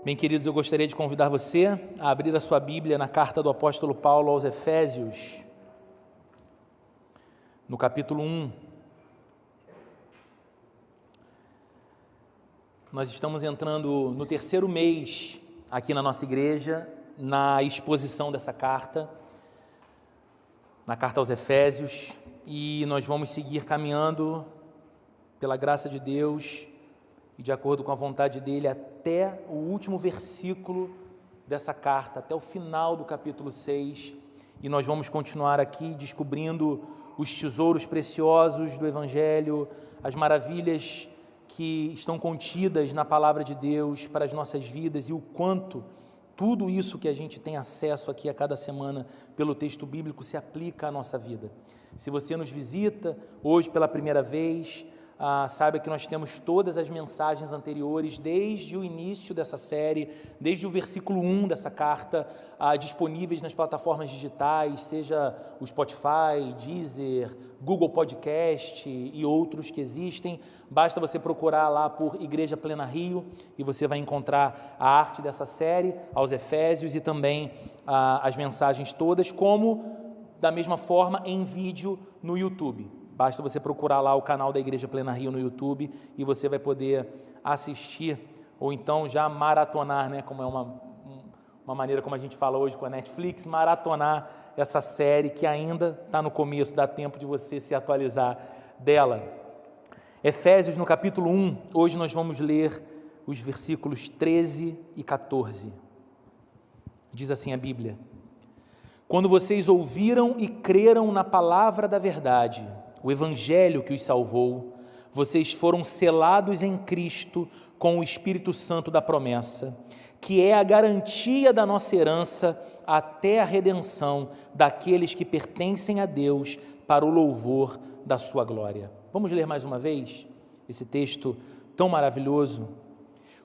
Bem, queridos, eu gostaria de convidar você a abrir a sua Bíblia na carta do apóstolo Paulo aos Efésios, no capítulo 1. Nós estamos entrando no terceiro mês aqui na nossa igreja, na exposição dessa carta, na carta aos Efésios, e nós vamos seguir caminhando pela graça de Deus e de acordo com a vontade dele até o último versículo dessa carta, até o final do capítulo 6, e nós vamos continuar aqui descobrindo os tesouros preciosos do Evangelho, as maravilhas que estão contidas na palavra de Deus para as nossas vidas e o quanto tudo isso que a gente tem acesso aqui a cada semana pelo texto bíblico se aplica à nossa vida. Se você nos visita hoje pela primeira vez, saiba que nós temos todas as mensagens anteriores, desde o início dessa série, desde o versículo 1 dessa carta, disponíveis nas plataformas digitais, seja o Spotify, Deezer, Google Podcast e outros que existem. Basta você procurar lá por Igreja Plena Rio e você vai encontrar a arte dessa série, aos Efésios, e também as mensagens todas, como da mesma forma em vídeo no YouTube. Basta você procurar lá o canal da Igreja Plena Rio no YouTube e você vai poder assistir, ou então já maratonar, né, como é uma maneira como a gente fala hoje com a Netflix, maratonar essa série que ainda está no começo, dá tempo de você se atualizar dela. Efésios no capítulo 1, hoje nós vamos ler os versículos 13 e 14. Diz assim a Bíblia: Quando vocês ouviram e creram na palavra da verdade, o Evangelho que os salvou, vocês foram selados em Cristo com o Espírito Santo da promessa, que é a garantia da nossa herança até a redenção daqueles que pertencem a Deus para o louvor da sua glória. Vamos ler mais uma vez esse texto tão maravilhoso?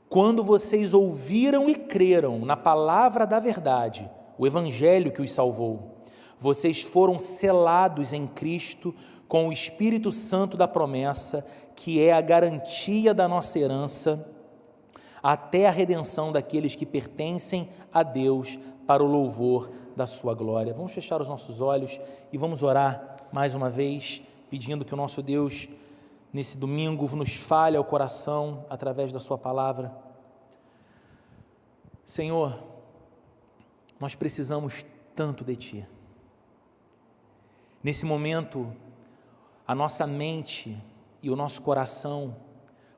Quando vocês ouviram e creram na palavra da verdade, o Evangelho que os salvou, vocês foram selados em Cristo com o Espírito Santo da promessa, que é a garantia da nossa herança, até a redenção daqueles que pertencem a Deus para o louvor da sua glória. Vamos fechar os nossos olhos e vamos orar mais uma vez, pedindo que o nosso Deus, nesse domingo, nos fale ao coração através da sua palavra. Senhor, nós precisamos tanto de Ti. Nesse momento, a nossa mente e o nosso coração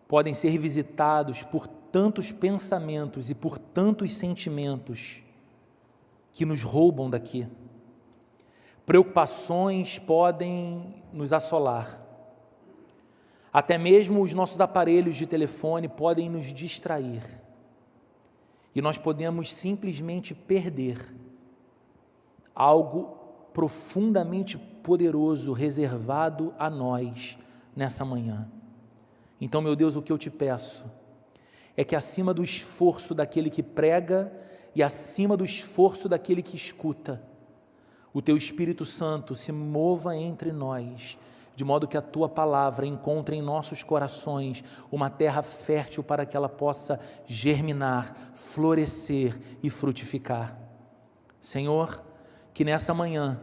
podem ser visitados por tantos pensamentos e por tantos sentimentos que nos roubam daqui. Preocupações podem nos assolar. Até mesmo os nossos aparelhos de telefone podem nos distrair. E nós podemos simplesmente perder algo profundamente poderoso reservado a nós nessa manhã. Então, meu Deus, o que eu te peço é que acima do esforço daquele que prega e acima do esforço daquele que escuta, o teu Espírito Santo se mova entre nós, de modo que a tua palavra encontre em nossos corações uma terra fértil para que ela possa germinar, florescer e frutificar. Senhor, que nessa manhã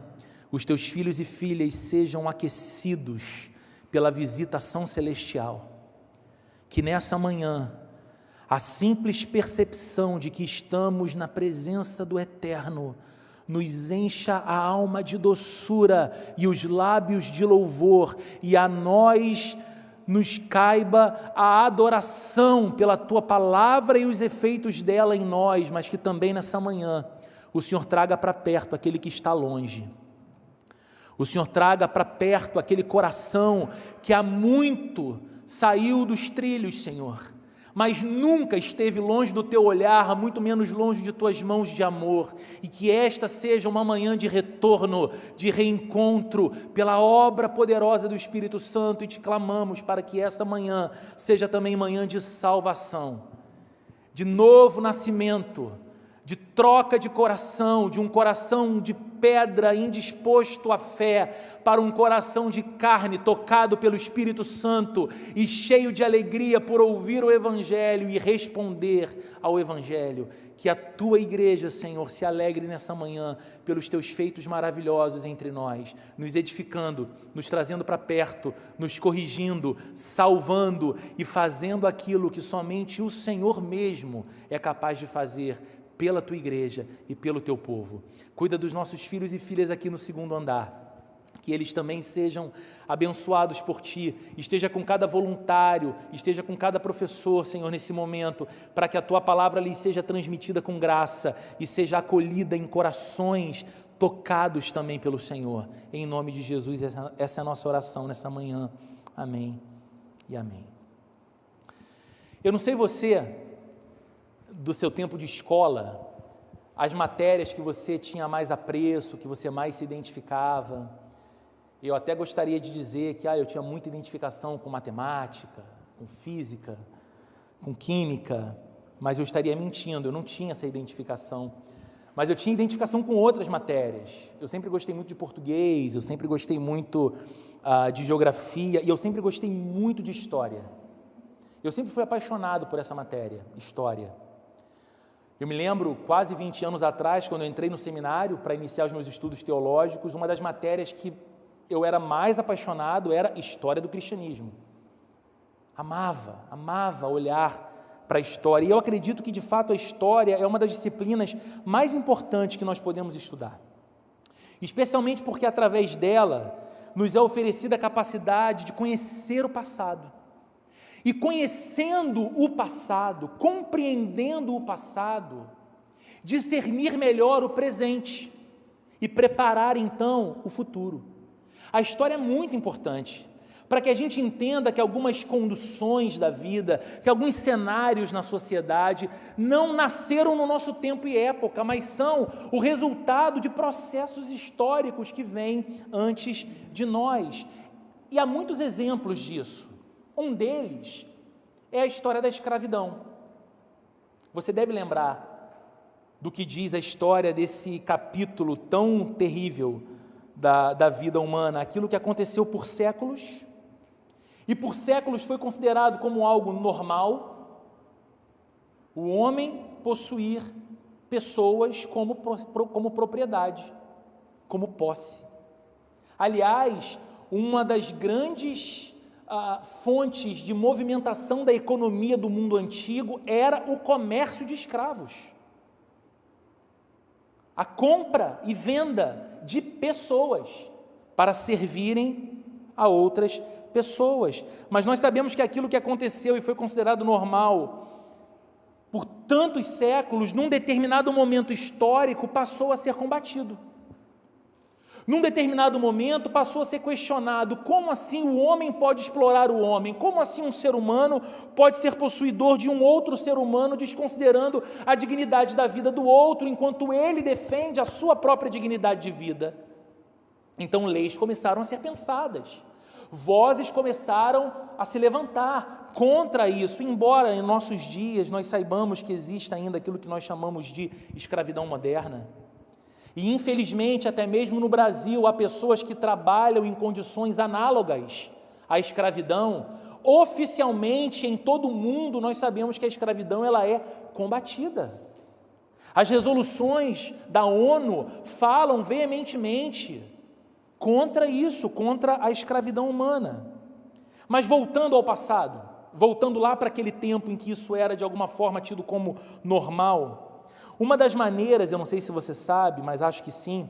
os teus filhos e filhas sejam aquecidos pela visitação celestial, que nessa manhã a simples percepção de que estamos na presença do Eterno nos encha a alma de doçura e os lábios de louvor, e a nós nos caiba a adoração pela tua palavra e os efeitos dela em nós, mas que também nessa manhã o Senhor traga para perto aquele que está longe. O Senhor traga para perto aquele coração que há muito saiu dos trilhos, Senhor, mas nunca esteve longe do teu olhar, muito menos longe de tuas mãos de amor, e que esta seja uma manhã de retorno, de reencontro pela obra poderosa do Espírito Santo, e te clamamos para que essa manhã seja também manhã de salvação, de novo nascimento, de troca de coração, de um coração de pedra indisposto à fé, para um coração de carne tocado pelo Espírito Santo e cheio de alegria por ouvir o Evangelho e responder ao Evangelho. Que a tua igreja, Senhor, se alegre nessa manhã pelos teus feitos maravilhosos entre nós, nos edificando, nos trazendo para perto, nos corrigindo, salvando e fazendo aquilo que somente o Senhor mesmo é capaz de fazer pela tua igreja e pelo teu povo. Cuida dos nossos filhos e filhas aqui no segundo andar, que eles também sejam abençoados por Ti, esteja com cada voluntário, esteja com cada professor, Senhor, nesse momento, para que a Tua palavra lhes seja transmitida com graça e seja acolhida em corações tocados também pelo Senhor. Em nome de Jesus, essa é a nossa oração nessa manhã. Amém e amém. Eu não sei você, do seu tempo de escola, as matérias que você tinha mais apreço, que você mais se identificava. Eu até gostaria de dizer que eu tinha muita identificação com matemática, com física, com química, mas eu estaria mentindo, eu não tinha essa identificação. Mas eu tinha identificação com outras matérias. Eu sempre gostei muito de português, eu sempre gostei muito de geografia e eu sempre gostei muito de história. Eu sempre fui apaixonado por essa matéria, história. Eu me lembro, quase 20 anos atrás, quando eu entrei no seminário para iniciar os meus estudos teológicos, uma das matérias que eu era mais apaixonado era história do cristianismo. Amava olhar para a história. E eu acredito que, de fato, a história é uma das disciplinas mais importantes que nós podemos estudar. Especialmente porque, através dela, nos é oferecida a capacidade de conhecer o passado. E conhecendo o passado, compreendendo o passado, discernir melhor o presente e preparar então o futuro. A história é muito importante para que a gente entenda que algumas conduções da vida, que alguns cenários na sociedade não nasceram no nosso tempo e época, mas são o resultado de processos históricos que vêm antes de nós. E há muitos exemplos disso. Um deles é a história da escravidão. Você deve lembrar do que diz a história desse capítulo tão terrível da vida humana, aquilo que aconteceu por séculos, e por séculos foi considerado como algo normal, o homem possuir pessoas como propriedade, como posse. Aliás, uma das grandes fontes de movimentação da economia do mundo antigo era o comércio de escravos. A compra e venda de pessoas para servirem a outras pessoas. Mas nós sabemos que aquilo que aconteceu e foi considerado normal por tantos séculos, num determinado momento histórico, passou a ser combatido. Num determinado momento passou a ser questionado: como assim o homem pode explorar o homem? Como assim um ser humano pode ser possuidor de um outro ser humano, desconsiderando a dignidade da vida do outro, enquanto ele defende a sua própria dignidade de vida? Então leis começaram a ser pensadas, vozes começaram a se levantar contra isso, embora em nossos dias nós saibamos que existe ainda aquilo que nós chamamos de escravidão moderna. E infelizmente, até mesmo no Brasil, há pessoas que trabalham em condições análogas à escravidão. Oficialmente, em todo o mundo, nós sabemos que a escravidão ela é combatida. As resoluções da ONU falam veementemente contra isso, contra a escravidão humana. Mas voltando ao passado, voltando lá para aquele tempo em que isso era de alguma forma tido como normal, uma das maneiras, eu não sei se você sabe, mas acho que sim,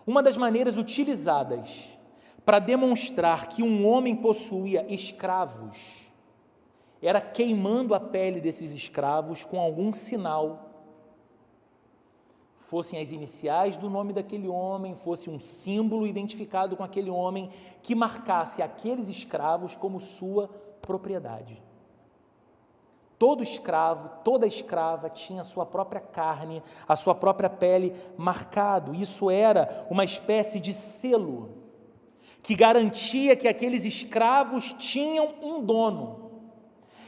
uma das maneiras utilizadas para demonstrar que um homem possuía escravos era queimando a pele desses escravos com algum sinal, fossem as iniciais do nome daquele homem, fosse um símbolo identificado com aquele homem que marcasse aqueles escravos como sua propriedade. Todo escravo, toda escrava tinha a sua própria carne, a sua própria pele marcado. Isso era uma espécie de selo que garantia que aqueles escravos tinham um dono.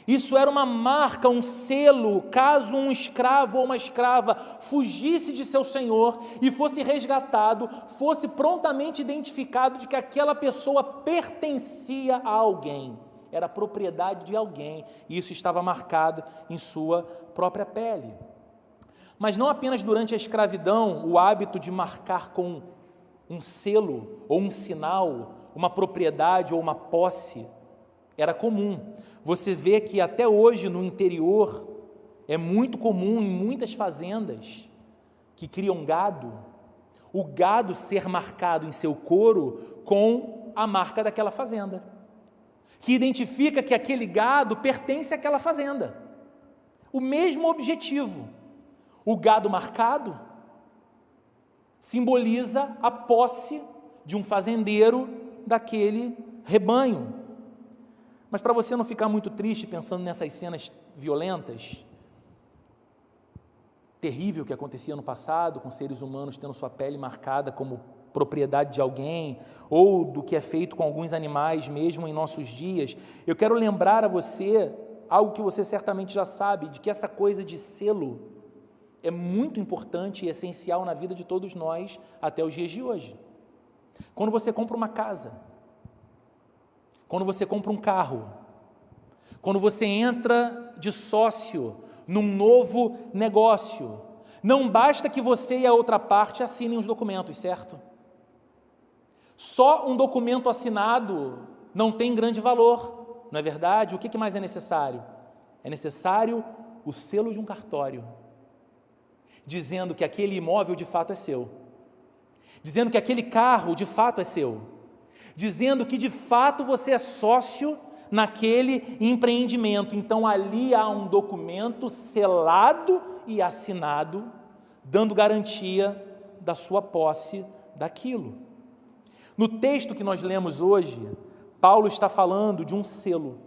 Isso era uma marca, um selo, caso um escravo ou uma escrava fugisse de seu senhor e fosse resgatado, fosse prontamente identificado de que aquela pessoa pertencia a alguém, era propriedade de alguém, e isso estava marcado em sua própria pele. Mas não apenas durante a escravidão, o hábito de marcar com um selo ou um sinal, uma propriedade ou uma posse, era comum. Você vê que até hoje no interior é muito comum em muitas fazendas que criam gado, o gado ser marcado em seu couro com a marca daquela fazenda, que identifica que aquele gado pertence àquela fazenda. O mesmo objetivo. O gado marcado simboliza a posse de um fazendeiro daquele rebanho. Mas para você não ficar muito triste pensando nessas cenas violentas, terrível que acontecia no passado, com seres humanos tendo sua pele marcada como propriedade de alguém, ou do que é feito com alguns animais mesmo em nossos dias, eu quero lembrar a você algo que você certamente já sabe, de que essa coisa de selo é muito importante e essencial na vida de todos nós até os dias de hoje. Quando você compra uma casa, quando você compra um carro, quando você entra de sócio num novo negócio, não basta que você e a outra parte assinem os documentos, certo? Só um documento assinado não tem grande valor, não é verdade? O que mais é necessário? É necessário o selo de um cartório, dizendo que aquele imóvel de fato é seu, dizendo que aquele carro de fato é seu, dizendo que de fato você é sócio naquele empreendimento. Então ali há um documento selado e assinado, dando garantia da sua posse daquilo. No texto que nós lemos hoje, Paulo está falando de um selo.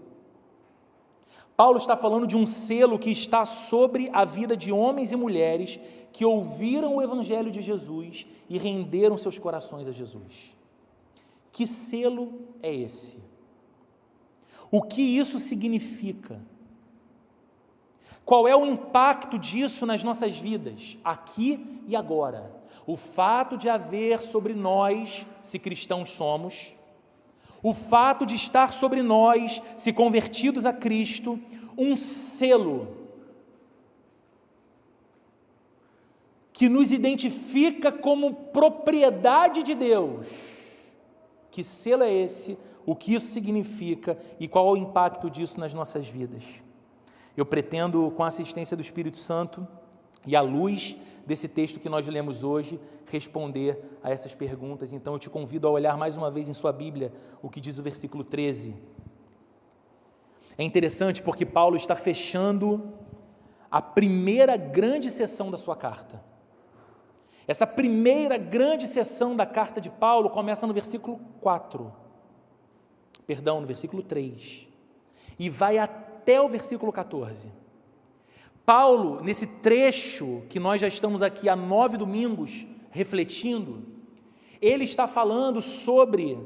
Paulo está falando de um selo que está sobre a vida de homens e mulheres que ouviram o Evangelho de Jesus e renderam seus corações a Jesus. Que selo é esse? O que isso significa? Qual é o impacto disso nas nossas vidas, aqui e agora? O fato de haver sobre nós, se cristãos somos, o fato de estar sobre nós, se convertidos a Cristo, um selo que nos identifica como propriedade de Deus. Que selo é esse? O que isso significa e qual é o impacto disso nas nossas vidas? Eu pretendo, com a assistência do Espírito Santo e à luz desse texto que nós lemos hoje, responder a essas perguntas. Então eu te convido a olhar mais uma vez em sua Bíblia o que diz o versículo 13. É interessante porque Paulo está fechando a primeira grande sessão da sua carta. Essa primeira grande sessão da carta de Paulo começa no versículo 3, e vai até o versículo 14. Paulo, nesse trecho que nós já estamos aqui há 9 domingos refletindo, ele está falando sobre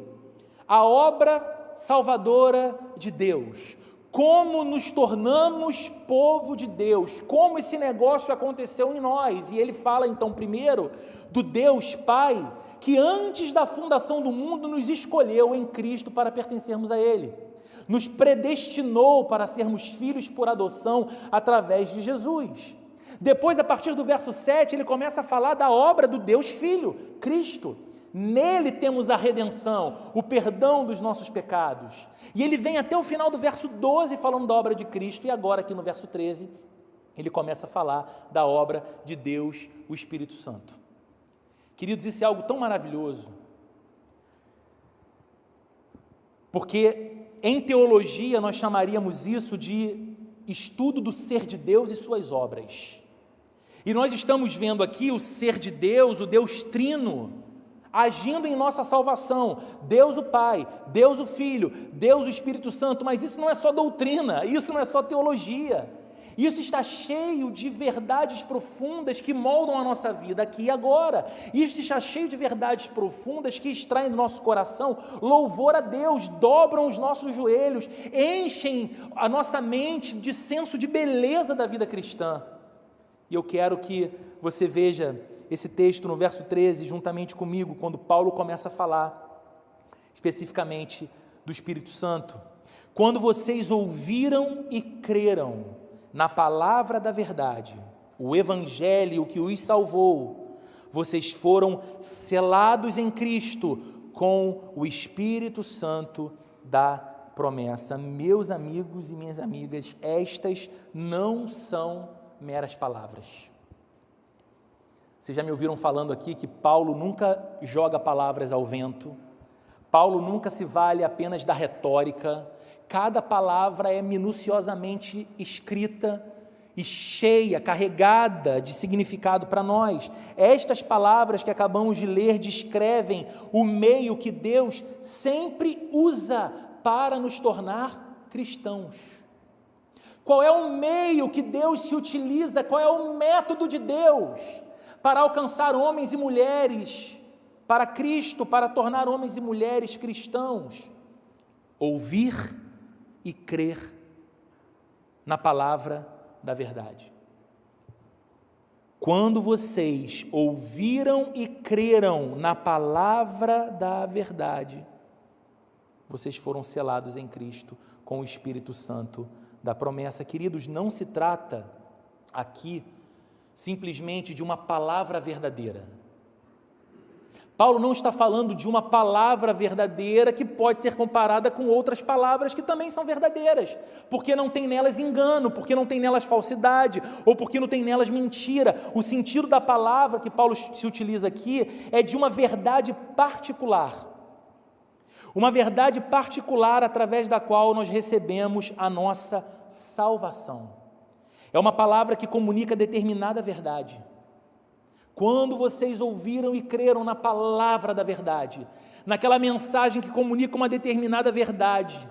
a obra salvadora de Deus, como nos tornamos povo de Deus, como esse negócio aconteceu em nós. E ele fala então primeiro do Deus Pai, que antes da fundação do mundo nos escolheu em Cristo para pertencermos a Ele, nos predestinou para sermos filhos por adoção através de Jesus. Depois, a partir do verso 7, ele começa a falar da obra do Deus Filho, Cristo. Nele temos a redenção, o perdão dos nossos pecados. E ele vem até o final do verso 12 falando da obra de Cristo, e agora aqui no verso 13, ele começa a falar da obra de Deus, o Espírito Santo. Queridos, isso é algo tão maravilhoso, porque em teologia nós chamaríamos isso de estudo do ser de Deus e suas obras. E nós estamos vendo aqui o ser de Deus, o Deus Trino, agindo em nossa salvação, Deus o Pai, Deus o Filho, Deus o Espírito Santo. Mas isso não é só doutrina, isso não é só teologia, Isso está cheio de verdades profundas que moldam a nossa vida aqui e agora. Isso está cheio de verdades profundas que extraem do nosso coração louvor a Deus, dobram os nossos joelhos, enchem a nossa mente de senso de beleza da vida cristã. E eu quero que você veja esse texto no verso 13, juntamente comigo, quando Paulo começa a falar especificamente do Espírito Santo. Quando vocês ouviram e creram na palavra da verdade, o evangelho que os salvou, vocês foram selados em Cristo com o Espírito Santo da promessa. Meus amigos e minhas amigas, estas não são meras palavras. Vocês já me ouviram falando aqui que Paulo nunca joga palavras ao vento, Paulo nunca se vale apenas da retórica. Cada palavra é minuciosamente escrita e cheia, carregada de significado para nós. Estas palavras que acabamos de ler descrevem o meio que Deus sempre usa para nos tornar cristãos. Qual é o meio que Deus se utiliza, qual é o método de Deus para alcançar homens e mulheres para Cristo, para tornar homens e mulheres cristãos? Ouvir e crer na palavra da verdade. Quando vocês ouviram e creram na palavra da verdade, vocês foram selados em Cristo com o Espírito Santo da promessa. Queridos, não se trata aqui simplesmente de uma palavra verdadeira. Paulo não está falando de uma palavra verdadeira que pode ser comparada com outras palavras que também são verdadeiras, porque não tem nelas engano, porque não tem nelas falsidade, ou porque não tem nelas mentira. O sentido da palavra que Paulo se utiliza aqui é de uma verdade particular. Uma verdade particular através da qual nós recebemos a nossa salvação. É uma palavra que comunica determinada verdade. Quando vocês ouviram e creram na palavra da verdade, naquela mensagem que comunica uma determinada verdade,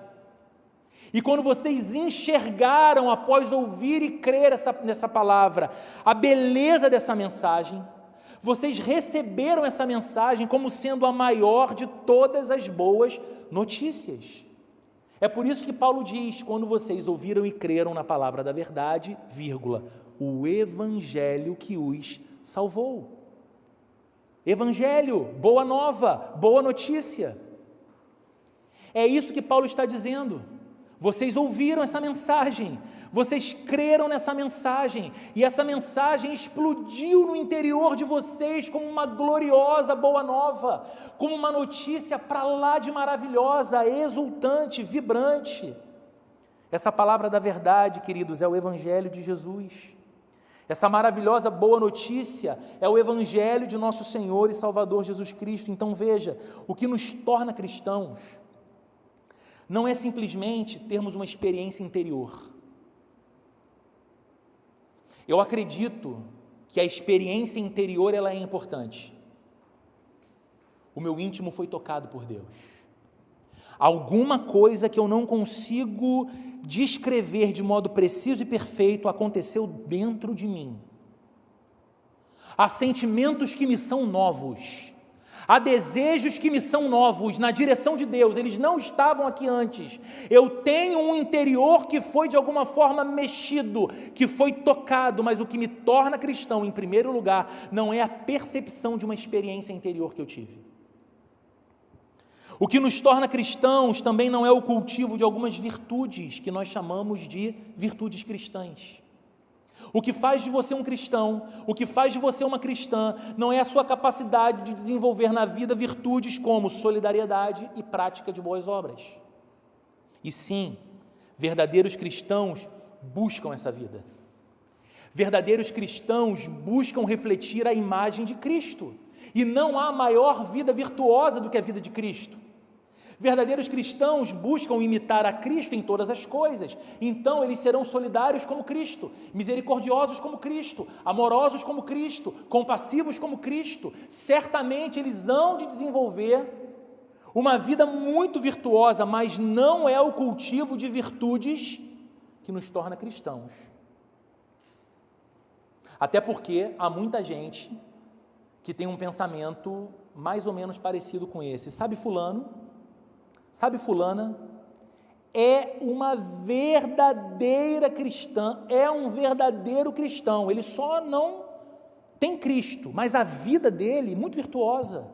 e quando vocês enxergaram, após ouvir e crer nessa palavra, a beleza dessa mensagem, vocês receberam essa mensagem como sendo a maior de todas as boas notícias. É por isso que Paulo diz, quando vocês ouviram e creram na palavra da verdade, vírgula, o evangelho que os salvou. Evangelho, boa nova, boa notícia. É isso que Paulo está dizendo. Vocês ouviram essa mensagem, vocês creram nessa mensagem, e essa mensagem explodiu no interior de vocês como uma gloriosa boa nova, como uma notícia para lá de maravilhosa, exultante, vibrante. Essa palavra da verdade, queridos, é o Evangelho de Jesus. Essa maravilhosa boa notícia é o Evangelho de nosso Senhor e Salvador Jesus Cristo. Então veja, o que nos torna cristãos não é simplesmente termos uma experiência interior. Eu acredito que a experiência interior ela é importante. O meu íntimo foi tocado por Deus. Alguma coisa que eu não consigo descrever de modo preciso e perfeito aconteceu dentro de mim. Há sentimentos que me são novos, há desejos que me são novos na direção de Deus, eles não estavam aqui antes. Eu tenho um interior que foi de alguma forma mexido, que foi tocado, mas o que me torna cristão, em primeiro lugar, não é a percepção de uma experiência interior que eu tive. O que nos torna cristãos também não é o cultivo de algumas virtudes que nós chamamos de virtudes cristãs. O que faz de você um cristão, o que faz de você uma cristã, não é a sua capacidade de desenvolver na vida virtudes como solidariedade e prática de boas obras. E sim, verdadeiros cristãos buscam essa vida. Verdadeiros cristãos buscam refletir a imagem de Cristo. E não há maior vida virtuosa do que a vida de Cristo. Verdadeiros cristãos buscam imitar a Cristo em todas as coisas, então eles serão solidários como Cristo, misericordiosos como Cristo, amorosos como Cristo, compassivos como Cristo. Certamente eles hão de desenvolver uma vida muito virtuosa, mas não é o cultivo de virtudes que nos torna cristãos. Até porque há muita gente que tem um pensamento mais ou menos parecido com esse. Sabe fulano? Sabe fulana? É uma verdadeira cristã, é um verdadeiro cristão. Ele só não tem Cristo, mas a vida dele muito virtuosa.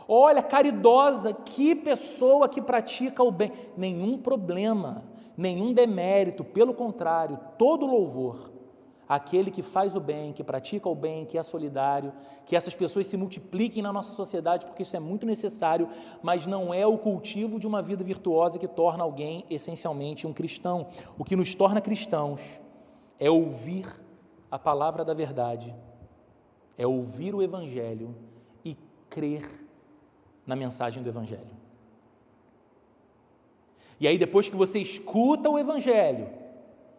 Olha, caridosa, que pessoa que pratica o bem. Nenhum problema, nenhum demérito, pelo contrário, todo louvor. Aquele que faz o bem, que pratica o bem, que é solidário, que essas pessoas se multipliquem na nossa sociedade, porque isso é muito necessário, mas não é o cultivo de uma vida virtuosa que torna alguém essencialmente um cristão. O que nos torna cristãos é ouvir a palavra da verdade, é ouvir o Evangelho e crer na mensagem do Evangelho. E aí, depois que você escuta o Evangelho,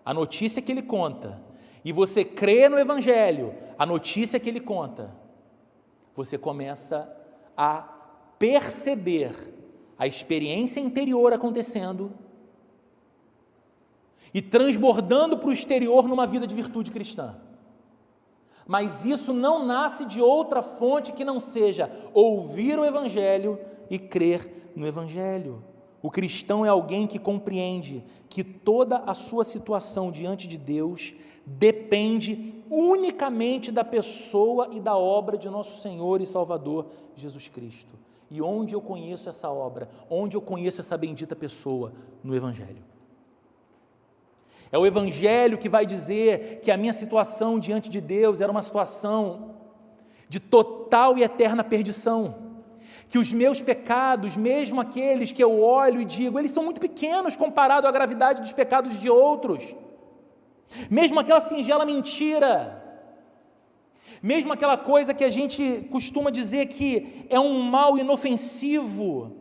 a notícia que ele conta, e você crê no Evangelho, a notícia que ele conta, você começa a perceber a experiência interior acontecendo e transbordando para o exterior numa vida de virtude cristã. Mas isso não nasce de outra fonte que não seja ouvir o Evangelho e crer no Evangelho. O cristão é alguém que compreende que toda a sua situação diante de Deus depende unicamente da pessoa e da obra de nosso Senhor e Salvador Jesus Cristo. E onde eu conheço essa obra? Onde eu conheço essa bendita pessoa? No Evangelho. É o Evangelho que vai dizer que a minha situação diante de Deus era uma situação de total e eterna perdição. Que os meus pecados, mesmo aqueles que eu olho e digo, eles são muito pequenos comparado à gravidade dos pecados de outros. Mesmo aquela singela mentira, mesmo aquela coisa que a gente costuma dizer que é um mal inofensivo,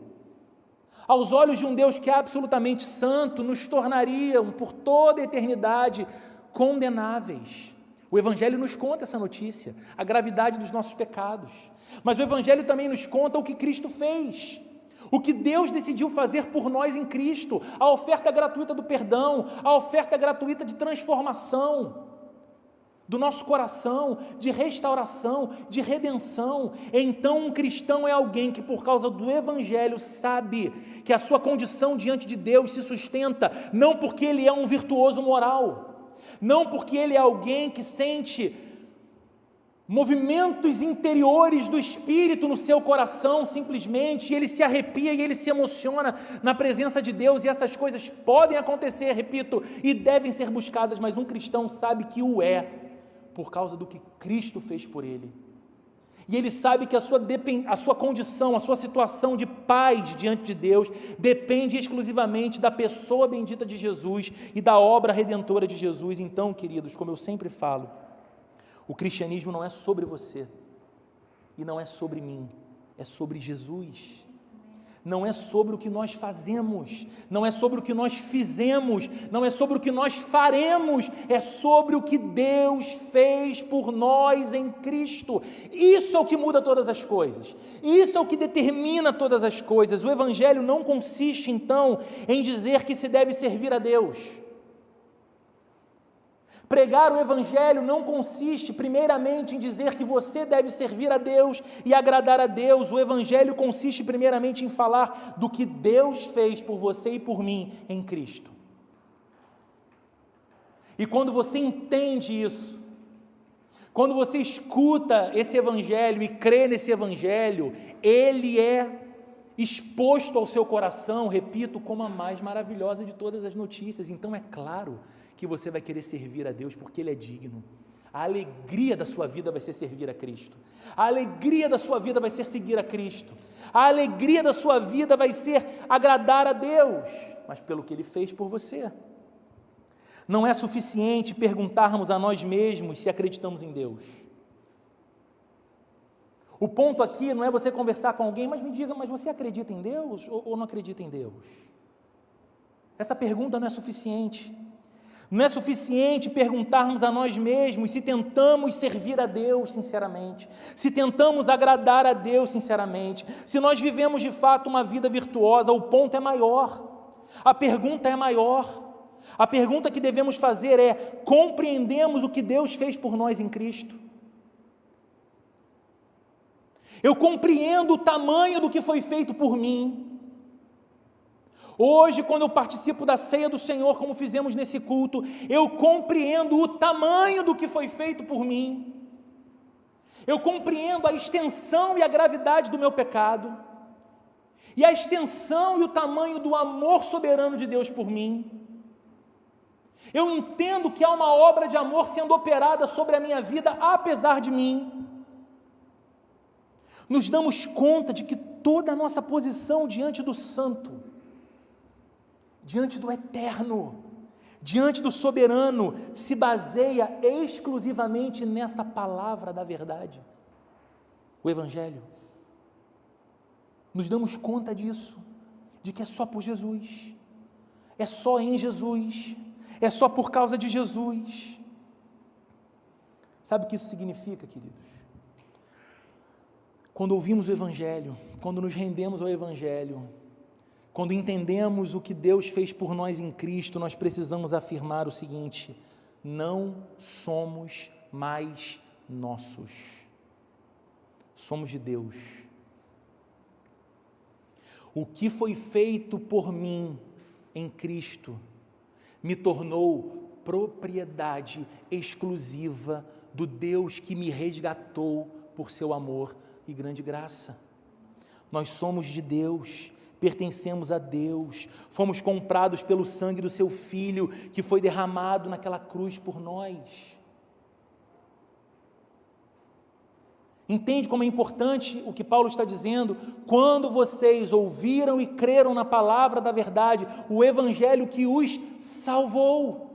aos olhos de um Deus que é absolutamente santo, nos tornariam por toda a eternidade condenáveis. O Evangelho nos conta essa notícia, a gravidade dos nossos pecados, mas o Evangelho também nos conta o que Cristo fez, o que Deus decidiu fazer por nós em Cristo, a oferta gratuita do perdão, a oferta gratuita de transformação do nosso coração, de restauração, de redenção. Então um cristão é alguém que por causa do Evangelho sabe que a sua condição diante de Deus se sustenta, não porque ele é um virtuoso moral, não porque ele é alguém que sente movimentos interiores do Espírito no seu coração, simplesmente, ele se arrepia e ele se emociona na presença de Deus, e essas coisas podem acontecer, repito, e devem ser buscadas, mas um cristão sabe que o é, por causa do que Cristo fez por ele, e ele sabe que a sua condição, a sua situação de paz diante de Deus, depende exclusivamente da pessoa bendita de Jesus, e da obra redentora de Jesus. Então, queridos, como eu sempre falo, o cristianismo não é sobre você, e não é sobre mim, é sobre Jesus. Não é sobre o que nós fazemos, não é sobre o que nós fizemos, não é sobre o que nós faremos, é sobre o que Deus fez por nós em Cristo. Isso é o que muda todas as coisas, isso é o que determina todas as coisas. O Evangelho não consiste, então, em dizer que se deve servir a Deus. Pregar o Evangelho não consiste, primeiramente, em dizer que você deve servir a Deus e agradar a Deus. O Evangelho consiste, primeiramente, em falar do que Deus fez por você e por mim em Cristo. E quando você entende isso, quando você escuta esse Evangelho e crê nesse Evangelho, ele é exposto ao seu coração, repito, como a mais maravilhosa de todas as notícias. Então é claro que você vai querer servir a Deus porque Ele é digno. A alegria da sua vida vai ser servir a Cristo, a alegria da sua vida vai ser seguir a Cristo, a alegria da sua vida vai ser agradar a Deus, mas pelo que Ele fez por você. Não é suficiente perguntarmos a nós mesmos se acreditamos em Deus. O ponto aqui não é você conversar com alguém, mas me diga, mas você acredita em Deus ou não acredita em Deus? Essa pergunta não é suficiente. Não é suficiente perguntarmos a nós mesmos se tentamos servir a Deus sinceramente, se tentamos agradar a Deus sinceramente, se nós vivemos de fato uma vida virtuosa. O ponto é maior, a pergunta é maior. A pergunta que devemos fazer é: compreendemos o que Deus fez por nós em Cristo? Eu compreendo o tamanho do que foi feito por mim. Hoje, quando eu participo da ceia do Senhor, como fizemos nesse culto, eu compreendo o tamanho do que foi feito por mim. Eu compreendo a extensão e a gravidade do meu pecado, e a extensão e o tamanho do amor soberano de Deus por mim. Eu entendo que há uma obra de amor sendo operada sobre a minha vida, apesar de mim. Nos damos conta de que toda a nossa posição diante do Santo, diante do Eterno, diante do Soberano, se baseia exclusivamente nessa palavra da verdade, o Evangelho. Nos damos conta disso, de que é só por Jesus, é só em Jesus, é só por causa de Jesus. Sabe o que isso significa, queridos? Quando ouvimos o Evangelho, quando nos rendemos ao Evangelho, quando entendemos o que Deus fez por nós em Cristo, nós precisamos afirmar o seguinte: não somos mais nossos, somos de Deus. O que foi feito por mim em Cristo me tornou propriedade exclusiva do Deus que me resgatou por seu amor e grande graça. Nós somos de Deus, pertencemos a Deus, fomos comprados pelo sangue do seu Filho, que foi derramado naquela cruz por nós. Entende como é importante o que Paulo está dizendo? Quando vocês ouviram e creram na palavra da verdade, o Evangelho que os salvou.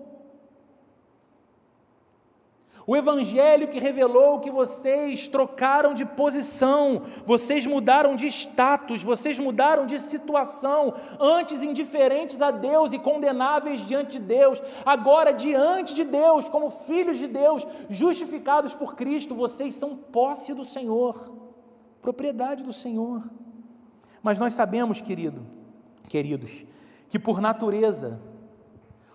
O Evangelho que revelou que vocês trocaram de posição, vocês mudaram de status, vocês mudaram de situação, antes indiferentes a Deus e condenáveis diante de Deus, agora diante de Deus, como filhos de Deus, justificados por Cristo, vocês são posse do Senhor, propriedade do Senhor. Mas nós sabemos, queridos, que por natureza,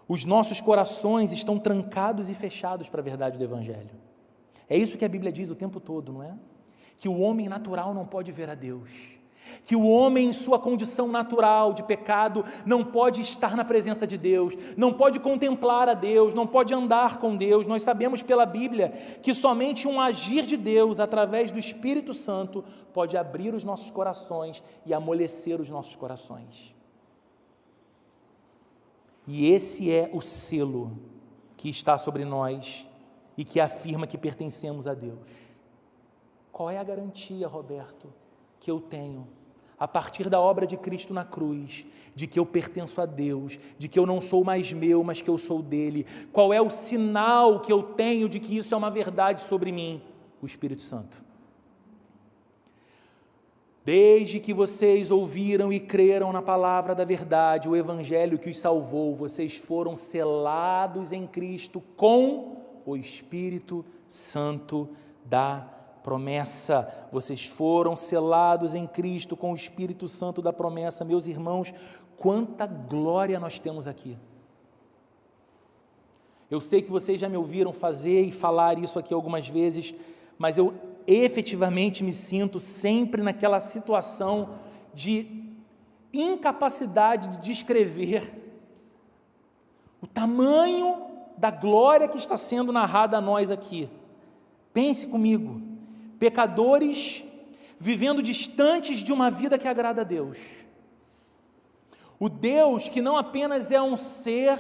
os nossos corações estão trancados e fechados para a verdade do Evangelho. É isso que a Bíblia diz o tempo todo, não é? Que o homem natural não pode ver a Deus, que o homem em sua condição natural de pecado não pode estar na presença de Deus, não pode contemplar a Deus, não pode andar com Deus. Nós sabemos pela Bíblia que somente um agir de Deus através do Espírito Santo pode abrir os nossos corações e amolecer os nossos corações. E esse é o selo que está sobre nós e que afirma que pertencemos a Deus. Qual é a garantia, Roberto, que eu tenho, a partir da obra de Cristo na cruz, de que eu pertenço a Deus, de que eu não sou mais meu, mas que eu sou dele? Qual é o sinal que eu tenho de que isso é uma verdade sobre mim? O Espírito Santo. Desde que vocês ouviram e creram na palavra da verdade, o Evangelho que os salvou, vocês foram selados em Cristo com o Espírito Santo da promessa. Vocês foram selados em Cristo com o Espírito Santo da promessa. Meus irmãos, quanta glória nós temos aqui. Eu sei que vocês já me ouviram fazer e falar isso aqui algumas vezes, mas eu efetivamente me sinto sempre naquela situação de incapacidade de descrever o tamanho da glória que está sendo narrada a nós aqui. Pense comigo, pecadores vivendo distantes de uma vida que agrada a Deus. O Deus que não apenas é um ser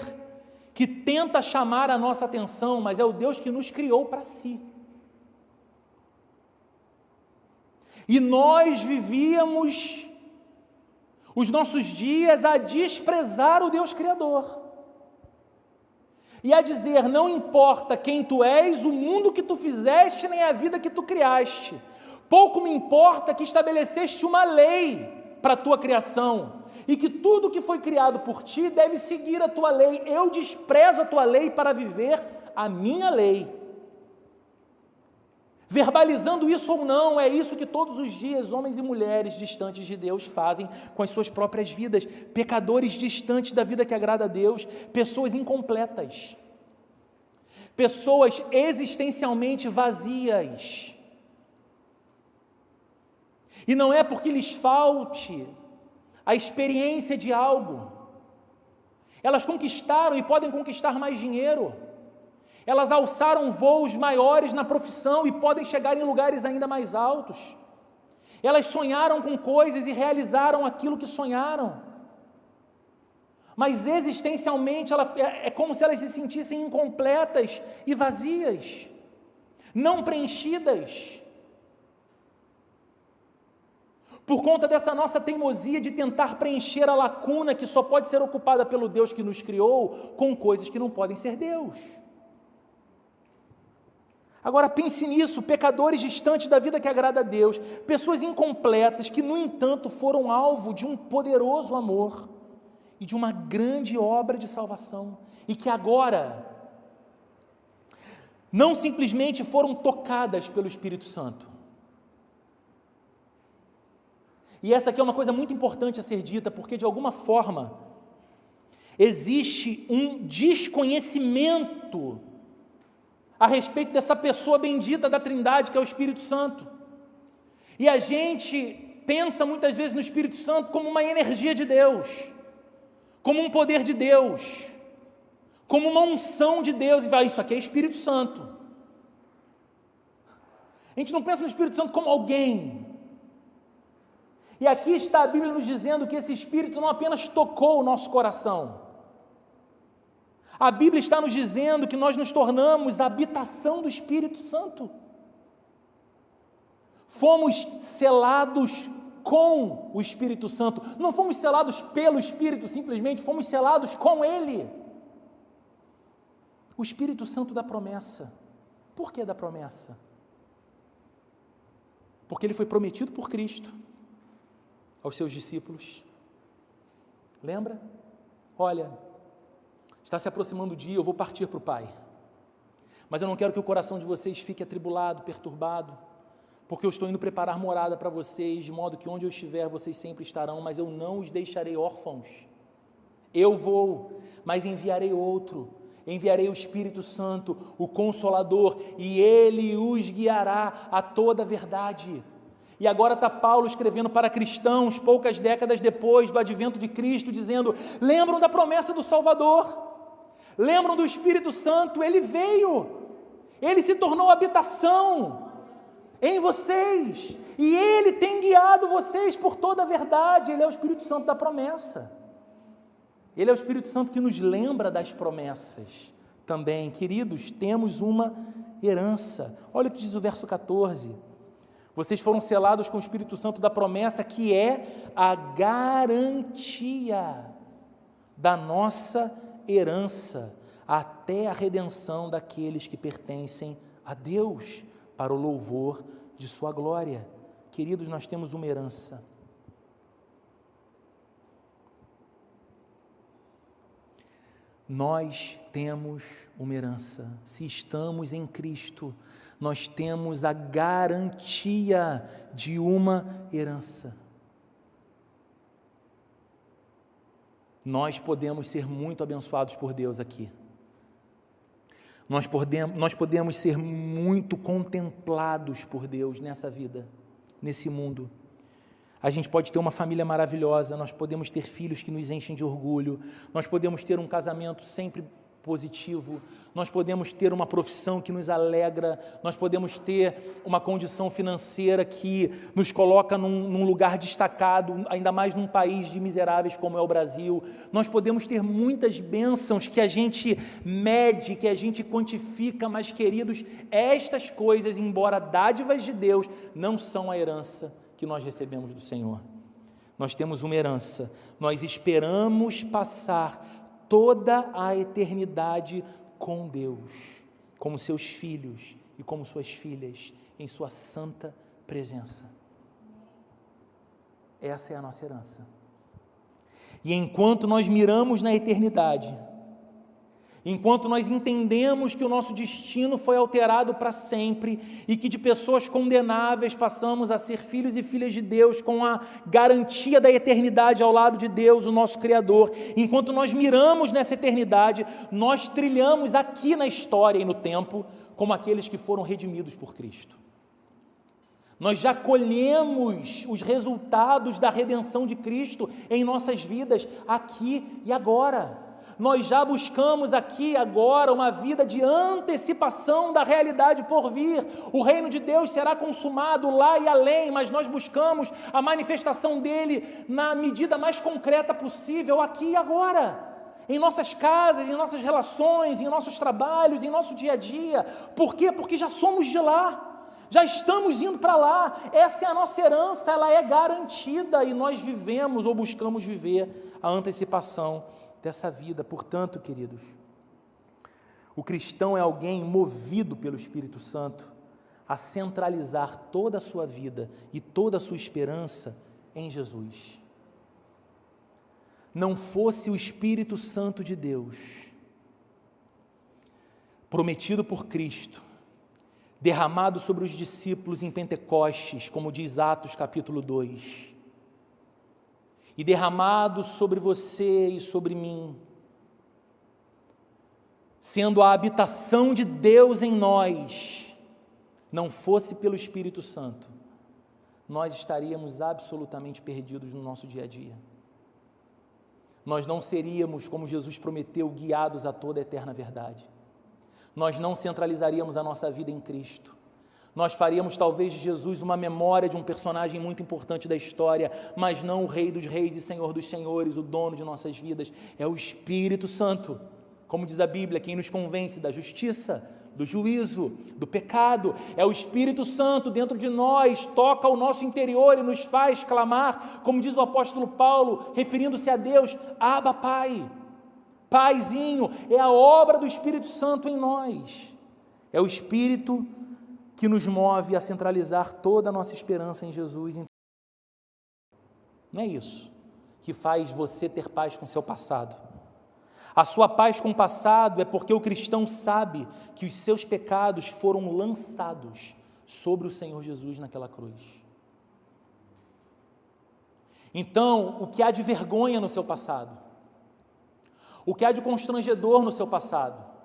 que tenta chamar a nossa atenção, mas é o Deus que nos criou para si. E nós vivíamos os nossos dias a desprezar o Deus Criador e a dizer: não importa quem tu és, o mundo que tu fizeste, nem a vida que tu criaste, pouco me importa que estabeleceste uma lei para a tua criação e que tudo que foi criado por ti deve seguir a tua lei. Eu desprezo a tua lei para viver a minha lei. verbalizando isso ou não, é isso que todos os dias homens e mulheres distantes de Deus fazem com as suas próprias vidas, pecadores distantes da vida que agrada a Deus, pessoas incompletas, pessoas existencialmente vazias. E não é porque lhes falte a experiência de algo, elas conquistaram e podem conquistar mais dinheiro, elas alçaram voos maiores na profissão e podem chegar em lugares ainda mais altos. Elas sonharam com coisas e realizaram aquilo que sonharam. Mas existencialmente é como se elas se sentissem incompletas e vazias, não preenchidas. Por conta dessa nossa teimosia de tentar preencher a lacuna que só pode ser ocupada pelo Deus que nos criou com coisas que não podem ser Deus. Agora pense nisso, pecadores distantes da vida que agrada a Deus, pessoas incompletas que, no entanto, foram alvo de um poderoso amor e de uma grande obra de salvação, e que agora não simplesmente foram tocadas pelo Espírito Santo. E essa aqui é uma coisa muito importante a ser dita, porque de alguma forma existe um desconhecimento a respeito dessa pessoa bendita da Trindade, que é o Espírito Santo. E a gente pensa muitas vezes no Espírito Santo como uma energia de Deus, como um poder de Deus, como uma unção de Deus, e vai, isso aqui é Espírito Santo. A gente não pensa no Espírito Santo como alguém. E aqui está a Bíblia nos dizendo que esse Espírito não apenas tocou o nosso coração, a Bíblia está nos dizendo que nós nos tornamos a habitação do Espírito Santo. Fomos selados com o Espírito Santo. Não fomos selados pelo Espírito simplesmente, fomos selados com Ele. O Espírito Santo da promessa. Por que da promessa? Porque ele foi prometido por Cristo aos seus discípulos. Lembra? Olha, está se aproximando o dia, eu vou partir para o Pai, mas eu não quero que o coração de vocês fique atribulado, perturbado, porque eu estou indo preparar morada para vocês, de modo que onde eu estiver, vocês sempre estarão, mas eu não os deixarei órfãos. Eu vou, mas enviarei outro, enviarei o Espírito Santo, o Consolador, e Ele os guiará a toda a verdade. E agora está Paulo escrevendo para cristãos, poucas décadas depois do advento de Cristo, dizendo: lembram da promessa do Salvador? Lembram do Espírito Santo? Ele veio, ele se tornou habitação em vocês, e ele tem guiado vocês por toda a verdade. Ele é o Espírito Santo da promessa, ele é o Espírito Santo que nos lembra das promessas também. Queridos, temos uma herança. Olha o que diz o verso 14: vocês foram selados com o Espírito Santo da promessa, que é a garantia da nossa herança, até a redenção daqueles que pertencem a Deus, para o louvor de sua glória. Queridos, nós temos uma herança. Nós temos uma herança. Se estamos em Cristo, nós temos a garantia de uma herança. Nós podemos ser muito abençoados por Deus aqui. Nós podemos ser muito contemplados por Deus nessa vida, nesse mundo. A gente pode ter uma família maravilhosa, nós podemos ter filhos que nos enchem de orgulho, nós podemos ter um casamento sempre positivo, nós podemos ter uma profissão que nos alegra, nós podemos ter uma condição financeira que nos coloca num lugar destacado, ainda mais num país de miseráveis como é o Brasil. Nós podemos ter muitas bênçãos que a gente mede, que a gente quantifica, mas, queridos, estas coisas, embora dádivas de Deus, não são a herança que nós recebemos do Senhor. Nós temos uma herança, nós esperamos passar toda a eternidade com Deus, como seus filhos e como suas filhas, em sua santa presença. Essa é a nossa herança. E enquanto nós miramos na eternidade, enquanto nós entendemos que o nosso destino foi alterado para sempre e que de pessoas condenáveis passamos a ser filhos e filhas de Deus com a garantia da eternidade ao lado de Deus, o nosso Criador, enquanto nós miramos nessa eternidade, nós trilhamos aqui na história e no tempo como aqueles que foram redimidos por Cristo. Nós já colhemos os resultados da redenção de Cristo em nossas vidas, aqui e agora. Nós já buscamos aqui e agora uma vida de antecipação da realidade por vir. O reino de Deus será consumado lá e além, mas nós buscamos a manifestação dele na medida mais concreta possível, aqui e agora. Em nossas casas, em nossas relações, em nossos trabalhos, em nosso dia a dia. Por quê? Porque já somos de lá. Já estamos indo para lá, essa é a nossa herança, ela é garantida e nós vivemos ou buscamos viver a antecipação dessa vida. Portanto, queridos, o cristão é alguém movido pelo Espírito Santo a centralizar toda a sua vida e toda a sua esperança em Jesus. Não fosse o Espírito Santo de Deus, prometido por Cristo, derramado sobre os discípulos em Pentecostes, como diz Atos capítulo 2, e derramado sobre você e sobre mim, sendo a habitação de Deus em nós, não fosse pelo Espírito Santo, nós estaríamos absolutamente perdidos no nosso dia a dia. Nós não seríamos, como Jesus prometeu, guiados a toda a eterna verdade. Nós não centralizaríamos a nossa vida em Cristo. Nós faríamos talvez de Jesus uma memória de um personagem muito importante da história, mas não o Rei dos Reis e Senhor dos Senhores, o dono de nossas vidas. É o Espírito Santo, como diz a Bíblia, quem nos convence da justiça, do juízo, do pecado. É o Espírito Santo dentro de nós, toca o nosso interior e nos faz clamar, como diz o apóstolo Paulo, referindo-se a Deus, Abba, Pai. Paizinho, é a obra do Espírito Santo em nós. É o Espírito que nos move a centralizar toda a nossa esperança em Jesus. Não é isso que faz você ter paz com seu passado. A sua paz com o passado é porque o cristão sabe que os seus pecados foram lançados sobre o Senhor Jesus naquela cruz. Então, o que há de vergonha no seu passado, o que há de constrangedor no seu passado,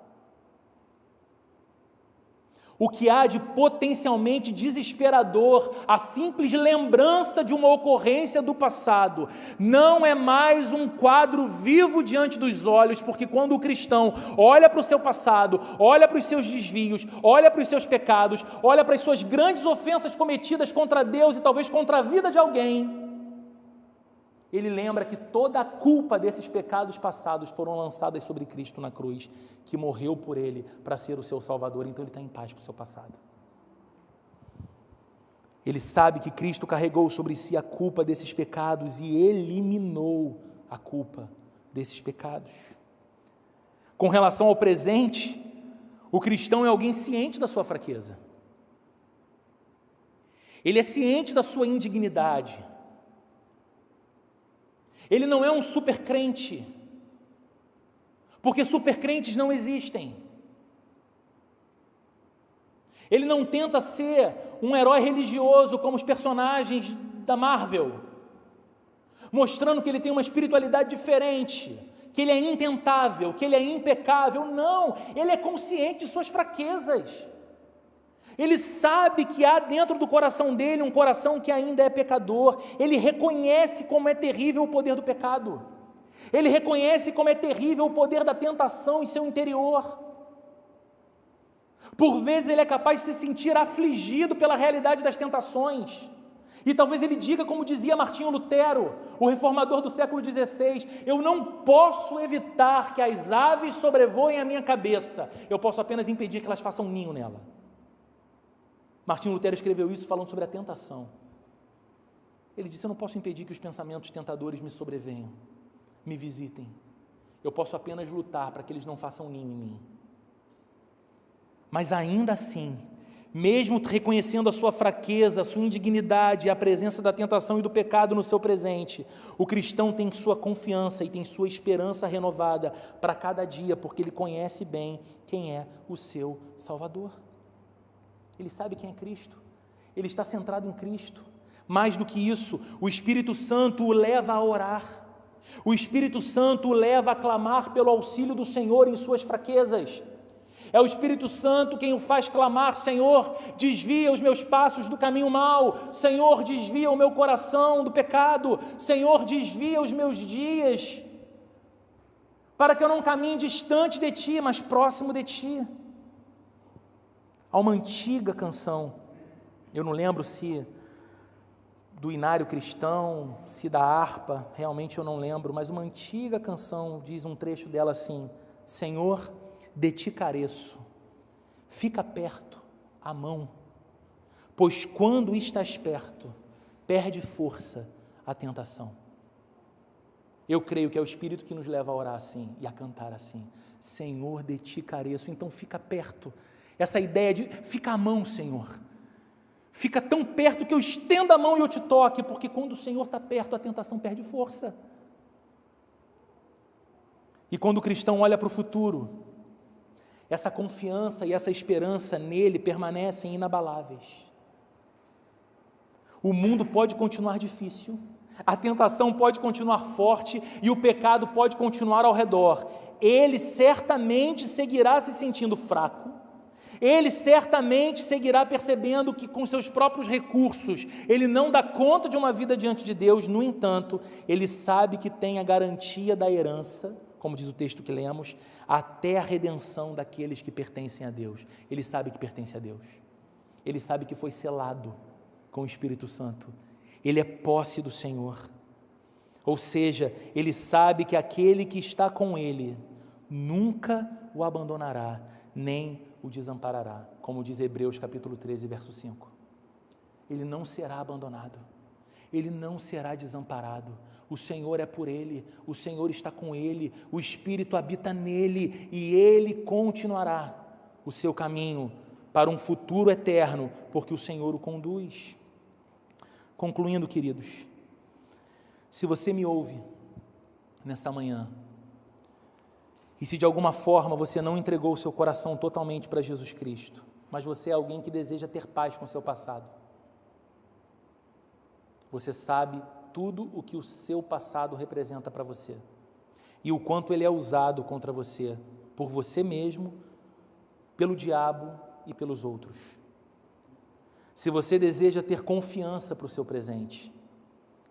o que há de potencialmente desesperador, a simples lembrança de uma ocorrência do passado, não é mais um quadro vivo diante dos olhos, porque quando o cristão olha para o seu passado, olha para os seus desvios, olha para os seus pecados, olha para as suas grandes ofensas cometidas contra Deus e talvez contra a vida de alguém, ele lembra que toda a culpa desses pecados passados foram lançadas sobre Cristo na cruz, que morreu por ele para ser o seu Salvador. Então ele está em paz com o seu passado. Ele sabe que Cristo carregou sobre si a culpa desses pecados e eliminou a culpa desses pecados. Com relação ao presente, o cristão é alguém ciente da sua fraqueza. Ele é ciente da sua indignidade. Ele não é um super crente, porque super crentes não existem. Ele não tenta ser um herói religioso como os personagens da Marvel, mostrando que ele tem uma espiritualidade diferente, que ele é intentável, que ele é impecável. Não, ele é consciente de suas fraquezas. Ele sabe que há dentro do coração dele um coração que ainda é pecador. Ele reconhece como é terrível o poder do pecado. Ele reconhece como é terrível o poder da tentação em seu interior. Por vezes ele é capaz de se sentir afligido pela realidade das tentações. E talvez ele diga, como dizia Martinho Lutero, o reformador do século XVI, eu não posso evitar que as aves sobrevoem a minha cabeça, eu posso apenas impedir que elas façam ninho nela. Martinho Lutero escreveu isso falando sobre a tentação. Ele disse, eu não posso impedir que os pensamentos tentadores me sobrevenham, me visitem. Eu posso apenas lutar para que eles não façam ninho em mim. Mas ainda assim, mesmo reconhecendo a sua fraqueza, a sua indignidade, a presença da tentação e do pecado no seu presente, o cristão tem sua confiança e tem sua esperança renovada para cada dia, porque ele conhece bem quem é o seu Salvador. Ele sabe quem é Cristo, ele está centrado em Cristo. Mais do que isso, o Espírito Santo o leva a orar, o Espírito Santo o leva a clamar pelo auxílio do Senhor em suas fraquezas. É o Espírito Santo quem o faz clamar: Senhor, desvia os meus passos do caminho mau, Senhor, desvia o meu coração do pecado, Senhor, desvia os meus dias, para que eu não caminhe distante de Ti, mas próximo de Ti. Há uma antiga canção, eu não lembro se do Inário Cristão, se da harpa, realmente eu não lembro, mas uma antiga canção diz um trecho dela assim: Senhor, de Ti careço, fica perto a mão, pois quando estás perto, perde força a tentação. Eu creio que é o Espírito que nos leva a orar assim e a cantar assim: Senhor, de Ti careço. Então fica perto, essa ideia de fica a mão, Senhor, fica tão perto que eu estenda a mão e eu te toque, porque quando o Senhor está perto, a tentação perde força. E quando o cristão olha para o futuro, essa confiança e essa esperança nele permanecem inabaláveis. O mundo pode continuar difícil, a tentação pode continuar forte e o pecado pode continuar ao redor. Ele certamente seguirá se sentindo fraco, ele certamente seguirá percebendo que com seus próprios recursos ele não dá conta de uma vida diante de Deus. No entanto, ele sabe que tem a garantia da herança, como diz o texto que lemos, até a redenção daqueles que pertencem a Deus. Ele sabe que pertence a Deus, ele sabe que foi selado com o Espírito Santo, ele é posse do Senhor, ou seja, ele sabe que aquele que está com ele nunca o abandonará, nem o desamparará, como diz Hebreus capítulo 13, verso 5. Ele não será abandonado, ele não será desamparado. O Senhor é por ele, o Senhor está com ele, o Espírito habita nele e ele continuará o seu caminho para um futuro eterno, porque o Senhor o conduz. Concluindo, queridos, se você me ouve nessa manhã, e se de alguma forma você não entregou o seu coração totalmente para Jesus Cristo, mas você é alguém que deseja ter paz com o seu passado, você sabe tudo o que o seu passado representa para você e o quanto ele é usado contra você, por você mesmo, pelo diabo e pelos outros. Se você deseja ter confiança para o seu presente,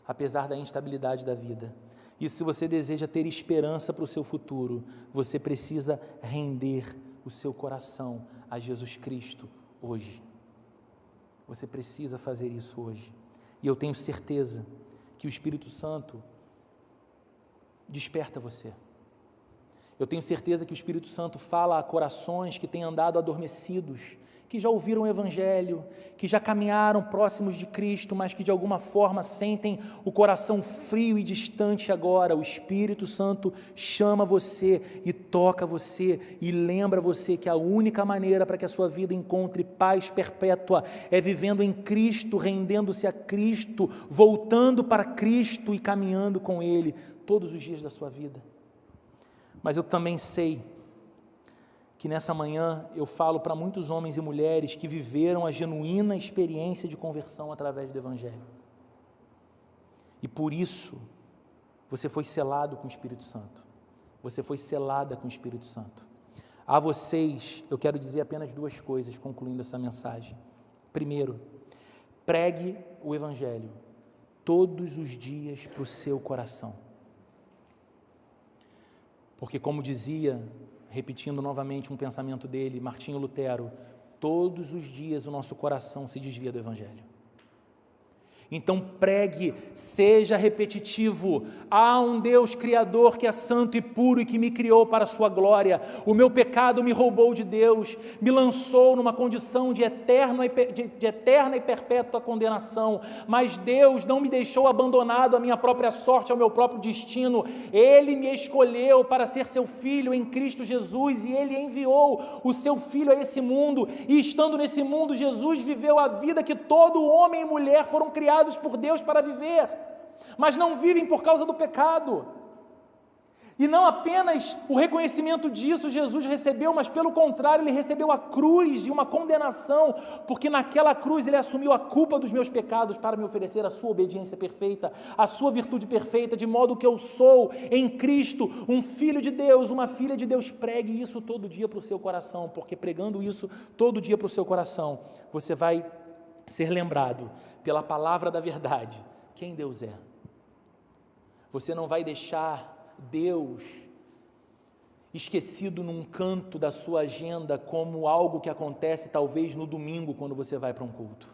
apesar da instabilidade da vida, e se você deseja ter esperança para o seu futuro, você precisa render o seu coração a Jesus Cristo hoje. Você precisa fazer isso hoje. E eu tenho certeza que o Espírito Santo desperta você. Eu tenho certeza que o Espírito Santo fala a corações que têm andado adormecidos, que já ouviram o Evangelho, que já caminharam próximos de Cristo, mas que de alguma forma sentem o coração frio e distante agora. O Espírito Santo chama você e toca você e lembra você que a única maneira para que a sua vida encontre paz perpétua é vivendo em Cristo, rendendo-se a Cristo, voltando para Cristo e caminhando com Ele todos os dias da sua vida. Mas eu também sei que nessa manhã eu falo para muitos homens e mulheres que viveram a genuína experiência de conversão através do Evangelho. E por isso, você foi selado com o Espírito Santo. Você foi selada com o Espírito Santo. A vocês, eu quero dizer apenas duas coisas, concluindo essa mensagem. Primeiro, pregue o Evangelho todos os dias para o seu coração. Porque, como dizia, repetindo novamente um pensamento dele, Martinho Lutero, todos os dias o nosso coração se desvia do Evangelho. Então pregue, seja repetitivo. Há um Deus Criador que é santo e puro e que me criou para a sua glória. O meu pecado me roubou de Deus, me lançou numa condição de eterna e perpétua condenação. Mas Deus não me deixou abandonado à minha própria sorte, ao meu próprio destino. Ele me escolheu para ser seu filho em Cristo Jesus e Ele enviou o seu Filho a esse mundo. E estando nesse mundo, Jesus viveu a vida que todo homem e mulher foram criados por Deus para viver, mas não vivem por causa do pecado. E não apenas o reconhecimento disso Jesus recebeu, mas pelo contrário, Ele recebeu a cruz e uma condenação, porque naquela cruz Ele assumiu a culpa dos meus pecados para me oferecer a sua obediência perfeita, a sua virtude perfeita, de modo que eu sou em Cristo um filho de Deus, uma filha de Deus. Pregue isso todo dia para o seu coração, porque pregando isso todo dia para o seu coração, você vai ser lembrado pela palavra da verdade, quem Deus é. Você não vai deixar Deus esquecido num canto da sua agenda como algo que acontece talvez no domingo quando você vai para um culto.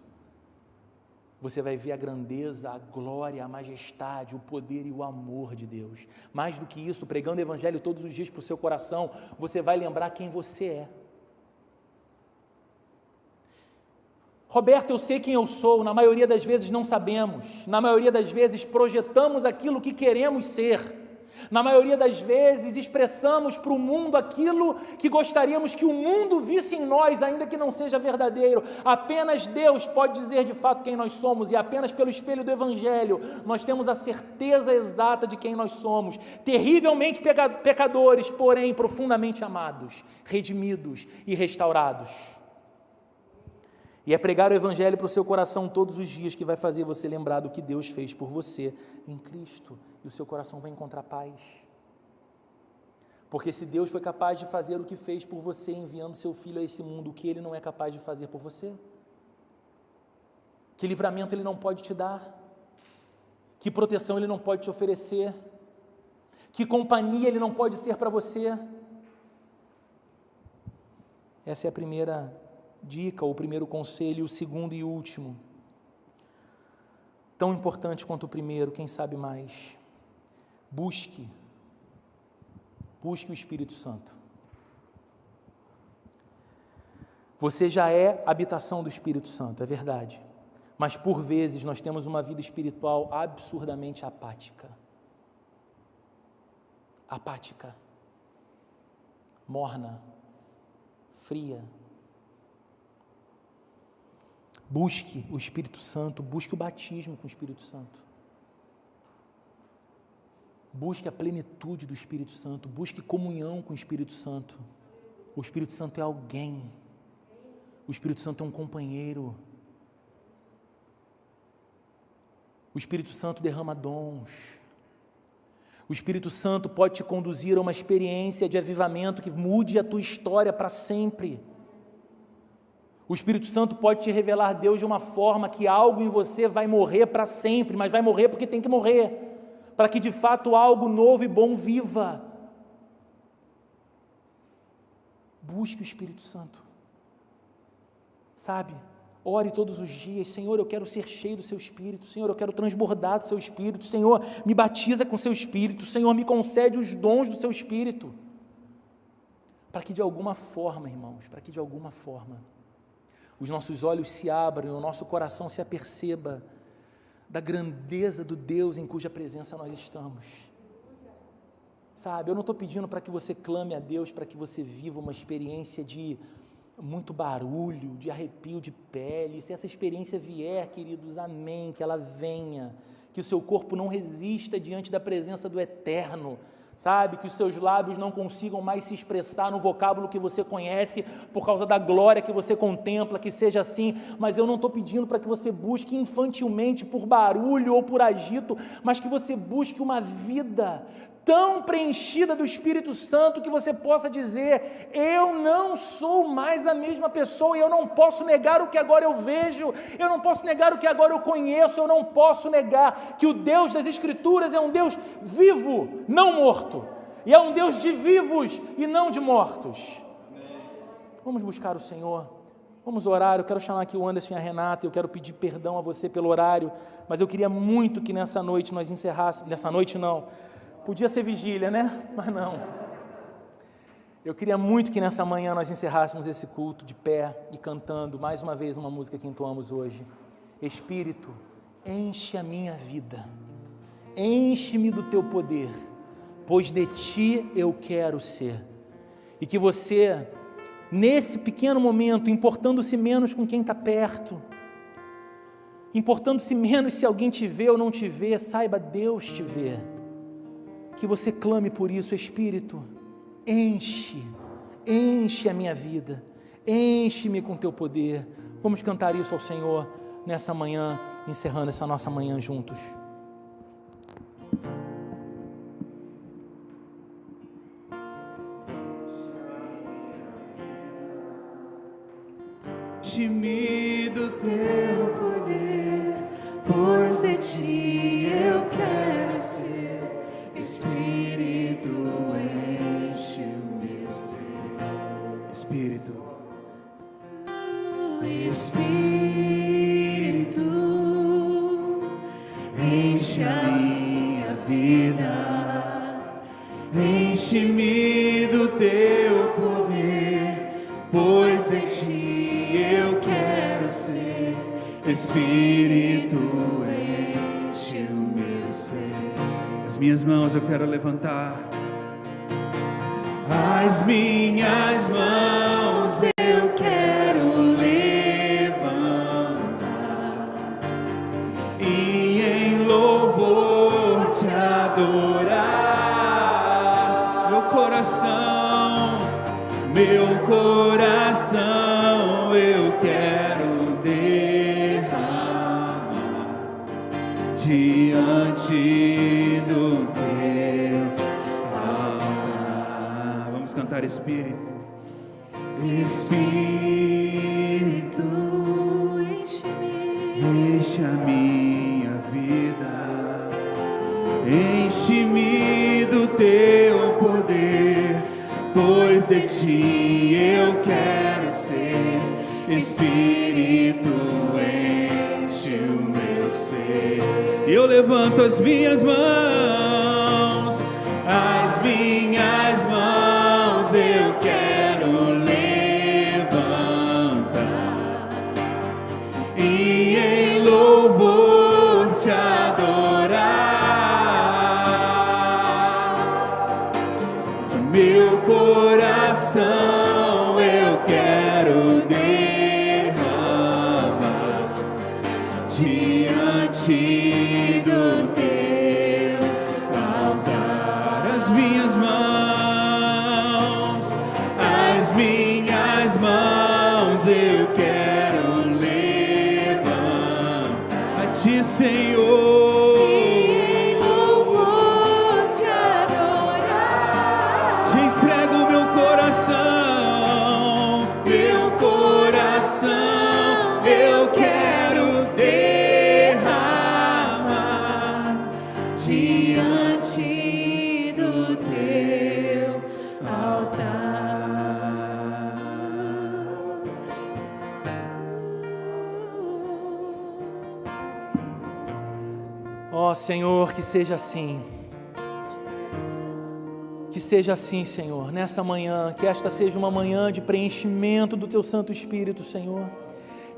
Você vai ver a grandeza, a glória, a majestade, o poder e o amor de Deus. Mais do que isso, pregando o evangelho todos os dias para o seu coração, você vai lembrar quem você é. Roberto, eu sei quem eu sou. Na maioria das vezes não sabemos, na maioria das vezes projetamos aquilo que queremos ser, na maioria das vezes expressamos para o mundo aquilo que gostaríamos que o mundo visse em nós, ainda que não seja verdadeiro. Apenas Deus pode dizer de fato quem nós somos, e apenas pelo espelho do Evangelho nós temos a certeza exata de quem nós somos, terrivelmente pecadores, porém profundamente amados, redimidos e restaurados. E é pregar o Evangelho para o seu coração todos os dias que vai fazer você lembrar do que Deus fez por você em Cristo, e o seu coração vai encontrar paz. Porque se Deus foi capaz de fazer o que fez por você enviando seu Filho a esse mundo, o que Ele não é capaz de fazer por você? Que livramento Ele não pode te dar? Que proteção Ele não pode te oferecer? Que companhia Ele não pode ser para você? Essa é a primeira dica, o primeiro conselho. O segundo e último, tão importante quanto o primeiro, quem sabe mais: busque o Espírito Santo. Você já é habitação do Espírito Santo, é verdade, mas por vezes nós temos uma vida espiritual absurdamente apática, morna, fria. Busque o Espírito Santo, busque o batismo com o Espírito Santo, busque a plenitude do Espírito Santo, busque comunhão com o Espírito Santo. O Espírito Santo é alguém, o Espírito Santo é um companheiro, o Espírito Santo derrama dons, o Espírito Santo pode te conduzir a uma experiência de avivamento que mude a tua história para sempre. O Espírito Santo pode te revelar Deus de uma forma que algo em você vai morrer para sempre, mas vai morrer porque tem que morrer, para que de fato algo novo e bom viva. Busque o Espírito Santo, sabe? Ore todos os dias: Senhor, eu quero ser cheio do seu Espírito, Senhor, eu quero transbordar do seu Espírito, Senhor, me batiza com seu Espírito, Senhor, me concede os dons do seu Espírito, para que de alguma forma, irmãos, os nossos olhos se abram e o nosso coração se aperceba da grandeza do Deus em cuja presença nós estamos. Sabe, eu não estou pedindo para que você clame a Deus, para que você viva uma experiência de muito barulho, de arrepio de pele. Se essa experiência vier, queridos, amém, que ela venha, que o seu corpo não resista diante da presença do Eterno, sabe, que os seus lábios não consigam mais se expressar no vocábulo que você conhece, por causa da glória que você contempla, que seja assim. Mas eu não estou pedindo para que você busque infantilmente por barulho ou por agito, mas que você busque uma vida tão preenchida do Espírito Santo que você possa dizer: eu não sou mais a mesma pessoa, e eu não posso negar o que agora eu vejo, eu não posso negar o que agora eu conheço, eu não posso negar que o Deus das Escrituras é um Deus vivo, não morto, e é um Deus de vivos e não de mortos. Vamos buscar o Senhor, Vamos orar. Eu quero chamar aqui o Anderson e a Renata, eu quero pedir perdão a você pelo horário, mas eu queria muito que nessa noite nós encerrássemos, nessa noite não, podia ser vigília, né? Mas não. Eu queria muito que nessa manhã nós encerrássemos esse culto de pé e cantando mais uma vez uma música que entoamos hoje. Espírito, enche a minha vida, enche-me do teu poder, pois de ti eu quero ser. E que você, nesse pequeno momento, importando-se menos com quem está perto, importando-se menos se alguém te vê ou não te vê, saiba, Deus te vê. Que você clame por isso, Espírito, enche a minha vida, enche-me com teu poder. Vamos cantar isso ao Senhor nessa manhã, encerrando essa nossa manhã juntos. Enche-me do teu poder, pois de ti eu quero ser. Espírito, enche o meu ser. Espírito, Espírito, enche a minha vida, enche-me do teu poder, pois de ti eu quero ser. Espírito, enche o meu ser. As minhas mãos eu quero levantar, as minhas mãos eu quero levantar e em louvor te adorar. Meu coração eu quero derramar diante do teu altar. Vamos cantar, Espírito. Espírito, enche a minha vida, enche-me do teu poder, pois de ti eu quero ser. Espírito, enche o meu ser. E eu levanto as minhas mãos, as minhas mãos eu quero levantar e em louvor te adorar. Meu coração eu quero derramar diante do teu altar. As minhas mãos eu quero levantar a ti, Senhor, e em louvor te adorar. te entrego meu coração eu quero derramar diante do teu altar. Ó Senhor, que seja assim. Que seja assim, Senhor, nessa manhã, que esta seja uma manhã de preenchimento do Teu Santo Espírito, Senhor.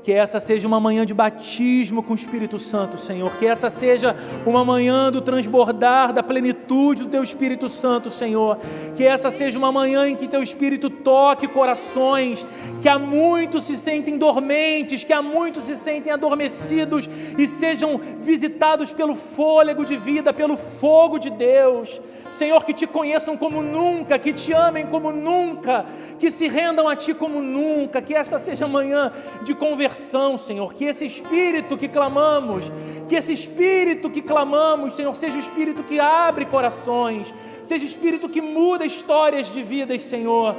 Que essa seja uma manhã de batismo com o Espírito Santo, Senhor. Que essa seja uma manhã do transbordar da plenitude do Teu Espírito Santo, Senhor. Que essa seja uma manhã em que Teu Espírito toque corações que há muitos se sentem dormentes, que há muitos se sentem adormecidos e sejam visitados pelo fôlego de vida, pelo fogo de Deus. Senhor, que Te conheçam como nunca, que Te amem como nunca, que se rendam a Ti como nunca. Que esta seja manhã de conversão, Senhor. Que esse Espírito que clamamos, Senhor, seja o Espírito que abre corações, seja o Espírito que muda histórias de vidas, Senhor.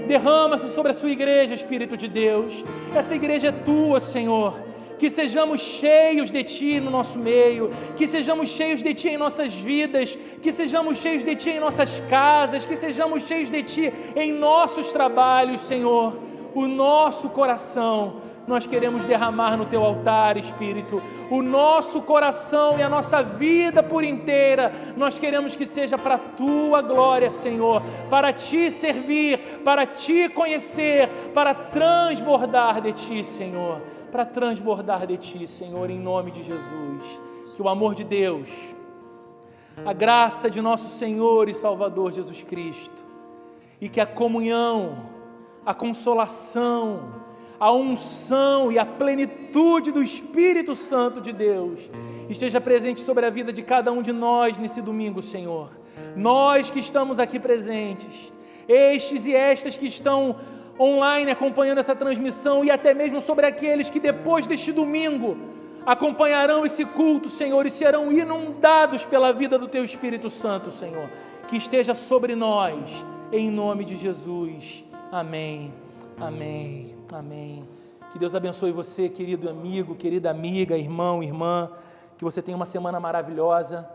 Derrama-se sobre a Sua igreja, Espírito de Deus. Essa igreja é Tua, Senhor. Que sejamos cheios de Ti no nosso meio, que sejamos cheios de Ti em nossas vidas, que sejamos cheios de Ti em nossas casas, que sejamos cheios de Ti em nossos trabalhos, Senhor. o nosso coração nós queremos derramar no Teu altar, Espírito. O nosso coração e a nossa vida por inteira, nós queremos que seja para a Tua glória, Senhor, para Te servir, para Te conhecer, para transbordar de Ti, Senhor, para transbordar de Ti, Senhor, em nome de Jesus. Que o amor de Deus, a graça de nosso Senhor e Salvador Jesus Cristo, e que a comunhão, a consolação, a unção e a plenitude do Espírito Santo de Deus esteja presente sobre a vida de cada um de nós nesse domingo, Senhor. Nós que estamos aqui presentes, estes e estas que estão online acompanhando essa transmissão, e até mesmo sobre aqueles que depois deste domingo acompanharão esse culto, Senhor, e serão inundados pela vida do Teu Espírito Santo, Senhor. Que esteja sobre nós, em nome de Jesus. Amém, amém, amém. Que Deus abençoe você, querido amigo, querida amiga, irmão, irmã. Que você tenha uma semana maravilhosa.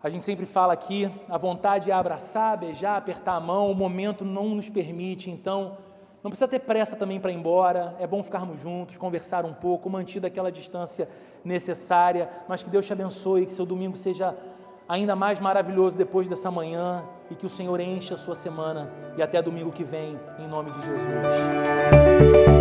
A gente sempre fala aqui, a vontade é abraçar, beijar, apertar a mão. O momento não nos permite, então não precisa ter pressa também para ir embora. É bom ficarmos juntos, conversar um pouco, mantida aquela distância necessária. Mas que Deus te abençoe, que seu domingo seja ainda mais maravilhoso depois dessa manhã, e que o Senhor encha a sua semana, e até domingo que vem, em nome de Jesus.